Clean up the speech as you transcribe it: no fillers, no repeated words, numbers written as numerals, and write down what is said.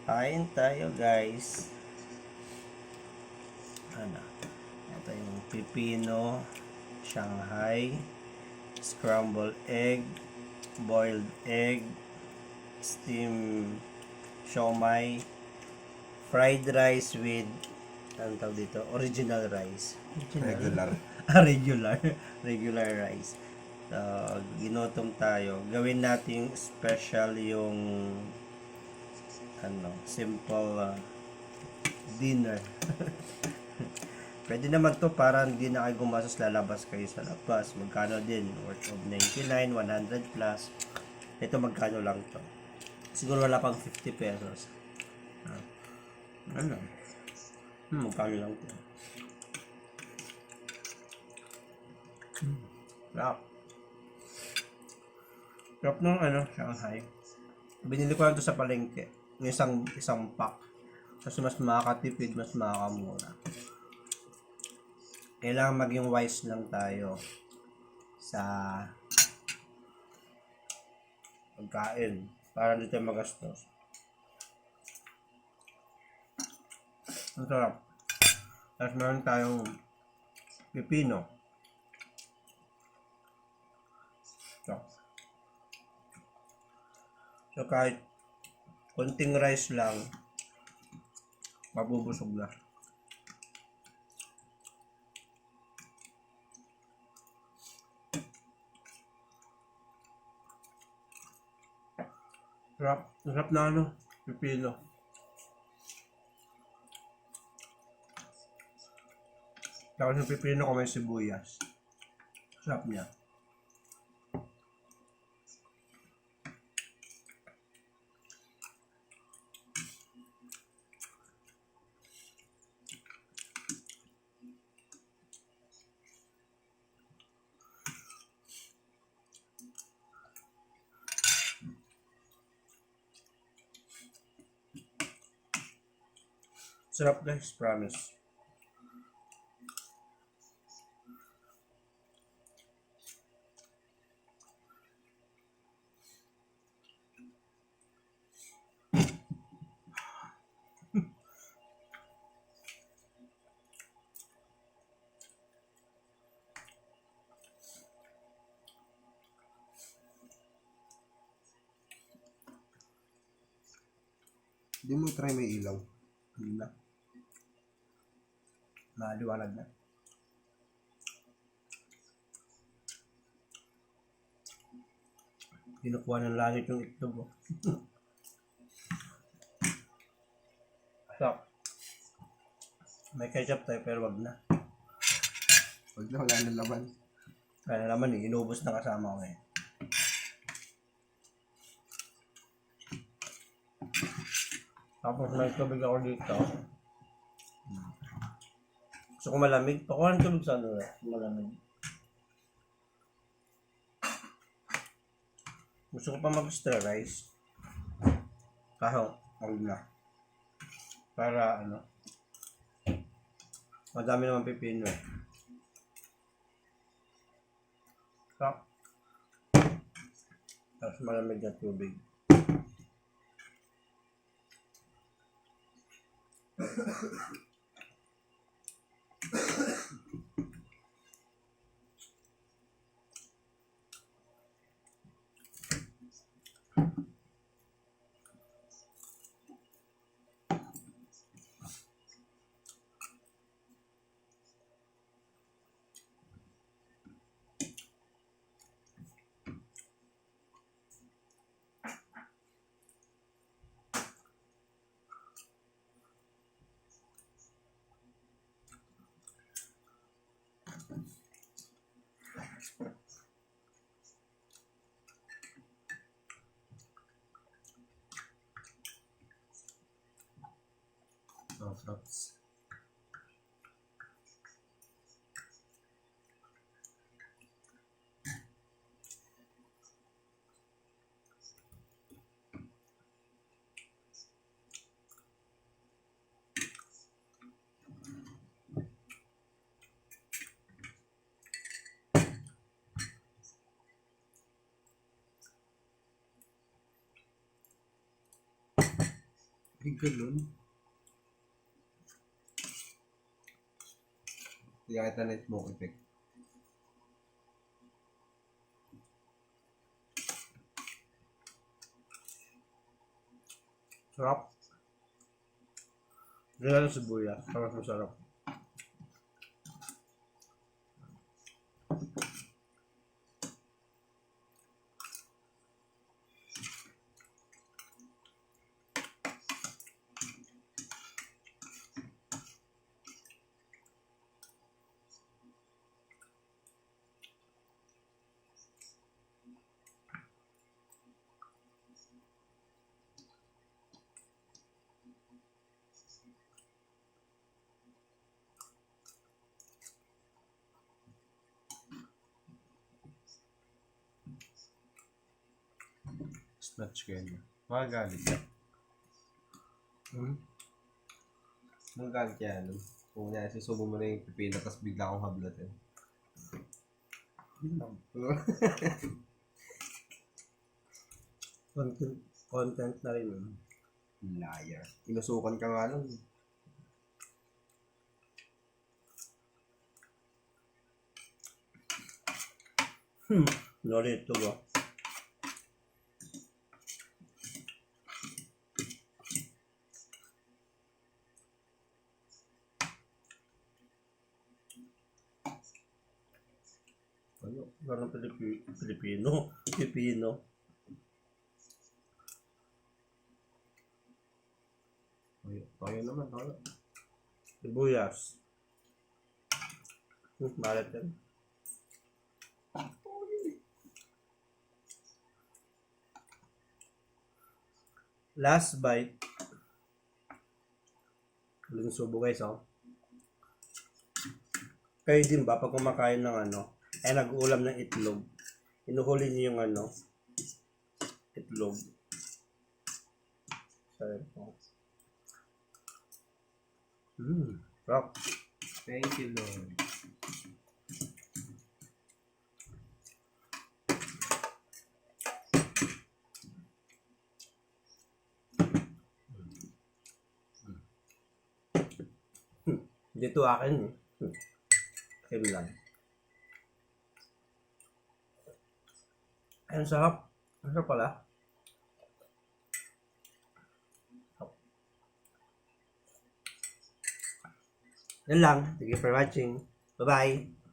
Kain tayo guys. Ano? Ito yung pipino, Shanghai, scrambled egg, boiled egg, steam siomai, fried rice with anong tawag dito? Original rice. Regular. Regular. Regular rice. So, ginutom tayo. Gawin natin special yung simple dinner. Pwede naman to para hindi na kayo gumastos, lalabas kayo sa labas. Magkano din? Worth of 99, 100 plus. Ito magkano lang to? Siguro wala pang 50 pesos. Ano? Magkano lang to? Sarap. Sarap ng Shanghai. Binili ko lang to sa palengke. Yung isang pack. Kasi mas makakatipid, mas makakamura. Kailangan maging wise lang tayo sa pagkain para hindi tayo magastos. Ang sarap. Tapos meron tayong pipino. So kahit konting rice lang, mabubusog na. Sarap na pipino. Tapos yung pipino ko may sibuyas. Sarap niya. Sarap guys, promise. Hindi mo try may ilaw. Hindi na. Maliwanag na. Kinukuha ng langit yung itlog. Sarap. May ketchup tayo pero wag na. Huwag na, wala na laman. Kaya naman inubos na kasama ko eh. Tapos may tubig ako dito. Gusto ko malamig. Pakuha ng tubig sa malamig. Gusto ko pa mag-stir rice. Kaso, wag na. Para madami naman pipino eh. Sarap. Tapos malamig na tubig. Sarap. Ay, ganun. Hindi kita na smoke effect. Sarap. Ganyan ang sibuyas. Sarap na sarap. Snatch ko yun. Magagalit ka. Magagalit ka yan. Kung nga, susubo mo na yung pipila, tapos bigla akong hablatin. Content na rin. Liar. Inusukan ka nga lang. Lorito ba? Ano? Parang Pilipino. Pilipino. Tayo naman, tayo. Sibuyas. Malat yan. Last bite. Huling subo guys, oh. Kayo din ba, pag kumakain ng ano, ay nag-uulam ng itlog, inuhuli niyo yung ano, itlog. Sorry po. Rock. Thank you, Lord. Dito akin eh. Kim lang. Ayun, sarap. Ang sarap pala. Yan lang. Thank you for watching. Bye-bye.